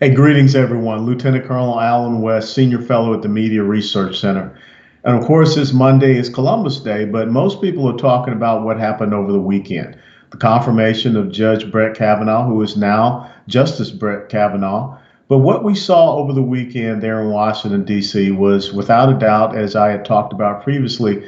Hey, greetings, everyone. Lieutenant Colonel Alan West, Senior Fellow at the Media Research Center. And of course, this Monday is Columbus Day, but most people are talking about what happened over the weekend. The confirmation of Judge Brett Kavanaugh, who is now Justice Brett Kavanaugh. But what we saw over the weekend there in Washington, D.C. was without a doubt, as I had talked about previously,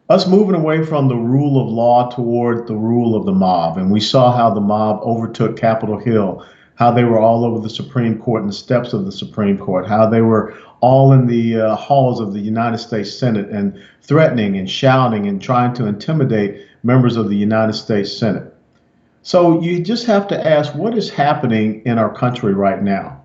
us moving away from the rule of law toward the rule of the mob. And we saw how the mob overtook Capitol Hill, how they were all over the Supreme Court and the steps of the Supreme Court, how they were all in the halls of the United States Senate and threatening and shouting and trying to intimidate members of the United States Senate. So you just have to ask, what is happening in our country right now?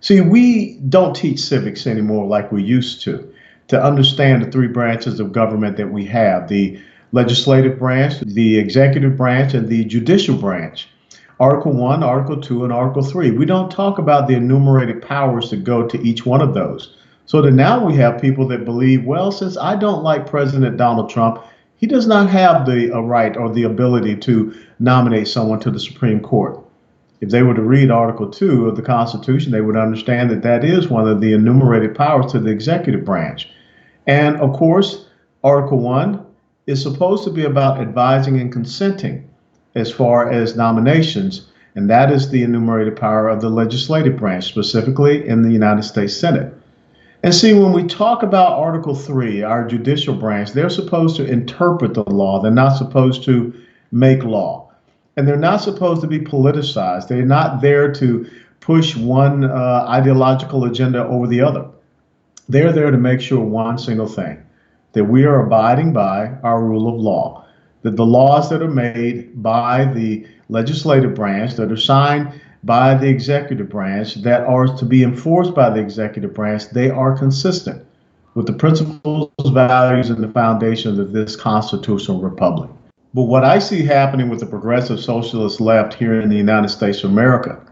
See, we don't teach civics anymore like we used to understand the three branches of government that we have: the legislative branch, the executive branch, and the judicial branch. Article 1, Article 2, and Article 3. We don't talk about the enumerated powers that go to each one of those. So that now we have people that believe, well, since I don't like President Donald Trump, he does not have the right or the ability to nominate someone to the Supreme Court. If they were to read Article 2 of the Constitution, they would understand that that is one of the enumerated powers to the executive branch. And of course, Article 1 is supposed to be about advising and consenting as far as nominations, and that is the enumerated power of the legislative branch, specifically in the United States Senate. And see, when we talk about Article 3, our judicial branch, they're supposed to interpret the law. They're not supposed to make law. And they're not supposed to be politicized. They're not there to push one ideological agenda over the other. They're there to make sure one single thing, that we are abiding by our rule of law, that the laws that are made by the legislative branch, that are signed by the executive branch, that are to be enforced by the executive branch, they are consistent with the principles, values, and the foundations of this constitutional republic. But what I see happening with the progressive socialist left here in the United States of America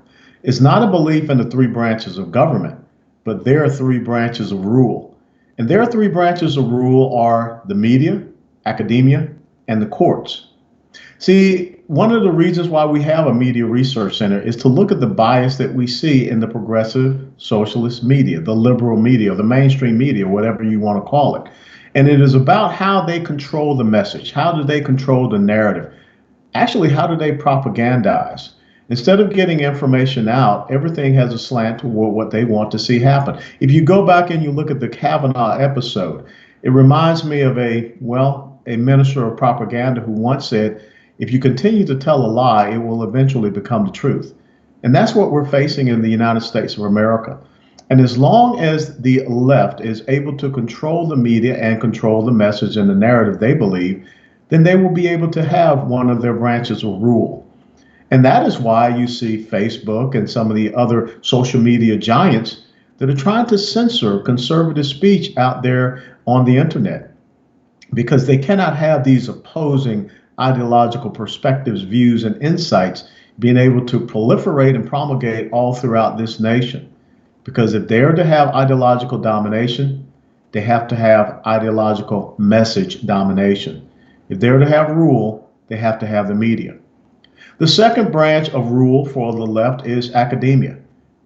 is not a belief in the three branches of government, but there are three branches of rule. And their three branches of rule are the media, academia, and the courts. See, one of the reasons why we have a media research center is to look at the bias that we see in the progressive socialist media, the liberal media, the mainstream media, whatever you want to call it. And it is about how they control the message. How do they control the narrative? Actually, how do they propagandize? Instead of getting information out, everything has a slant toward what they want to see happen. If you go back and you look at the Kavanaugh episode, it reminds me of a minister of propaganda who once said, if you continue to tell a lie, it will eventually become the truth. And that's what we're facing in the United States of America. And as long as the left is able to control the media and control the message and the narrative they believe, then they will be able to have one of their branches of rule. And that is why you see Facebook and some of the other social media giants that are trying to censor conservative speech out there on the internet, because they cannot have these opposing ideological perspectives, views, and insights being able to proliferate and promulgate all throughout this nation. Because if they're to have ideological domination, they have to have ideological message domination. If they're to have rule, they have to have the media. The second branch of rule for the left is academia.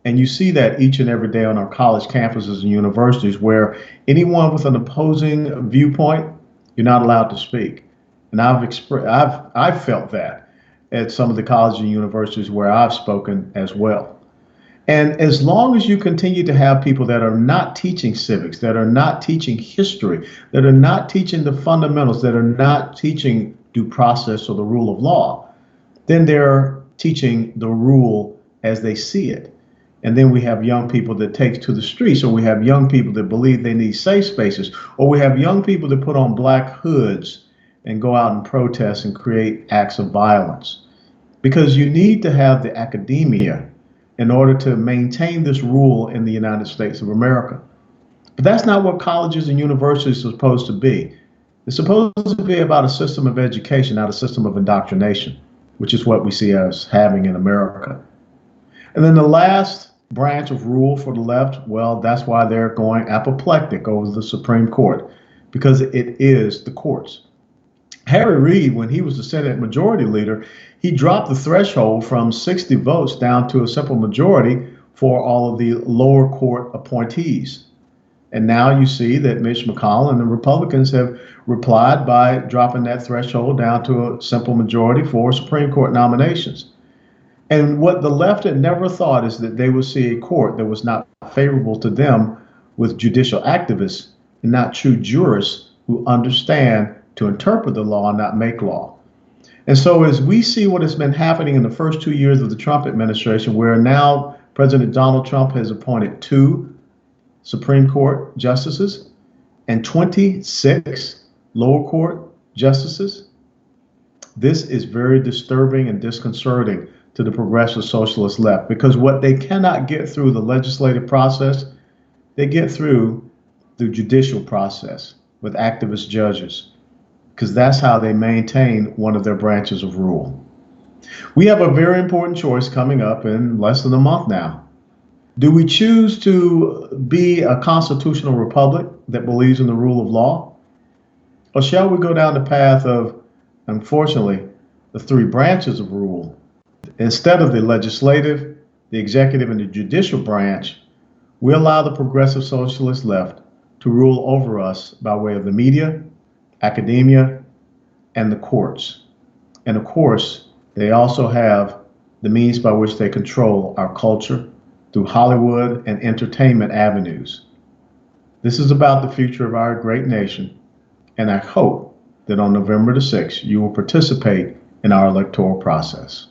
And you see that each and every day on our college campuses and universities, where anyone with an opposing viewpoint, you're not allowed to speak. And I've felt that at some of the colleges and universities where I've spoken as well. And as long as you continue to have people that are not teaching civics, that are not teaching history, that are not teaching the fundamentals, that are not teaching due process or the rule of law, then they're teaching the rule as they see it. And then we have young people that take to the streets, or we have young people that believe they need safe spaces, or we have young people that put on black hoods and go out and protest and create acts of violence. Because you need to have the academia in order to maintain this rule in the United States of America. But that's not what colleges and universities are supposed to be. It's supposed to be about a system of education, not a system of indoctrination, which is what we see us having in America. And then the last branch of rule for the left, well, that's why they're going apoplectic over the Supreme Court, because it is the courts. Harry Reid, when he was the Senate Majority Leader, he dropped the threshold from 60 votes down to a simple majority for all of the lower court appointees. And now you see that Mitch McConnell and the Republicans have replied by dropping that threshold down to a simple majority for Supreme Court nominations. And what the left had never thought is that they would see a court that was not favorable to them with judicial activists and not true jurists who understand to interpret the law and not make law. And so as we see what has been happening in the first 2 years of the Trump administration, where now President Donald Trump has appointed 2 Supreme Court justices and 26 lower court justices, this is very disturbing and disconcerting to the progressive socialist left, because what they cannot get through the legislative process, they get through the judicial process with activist judges, because that's how they maintain one of their branches of rule. We have a very important choice coming up in less than a month now. Do we choose to be a constitutional republic that believes in the rule of law? Or shall we go down the path of, unfortunately, the 3 branches of rule? Instead of the legislative, the executive, and the judicial branch, we allow the progressive socialist left to rule over us by way of the media, academia, and the courts. And of course, they also have the means by which they control our culture through Hollywood and entertainment avenues. This is about the future of our great nation, and I hope that on November the 6th, you will participate in our electoral process.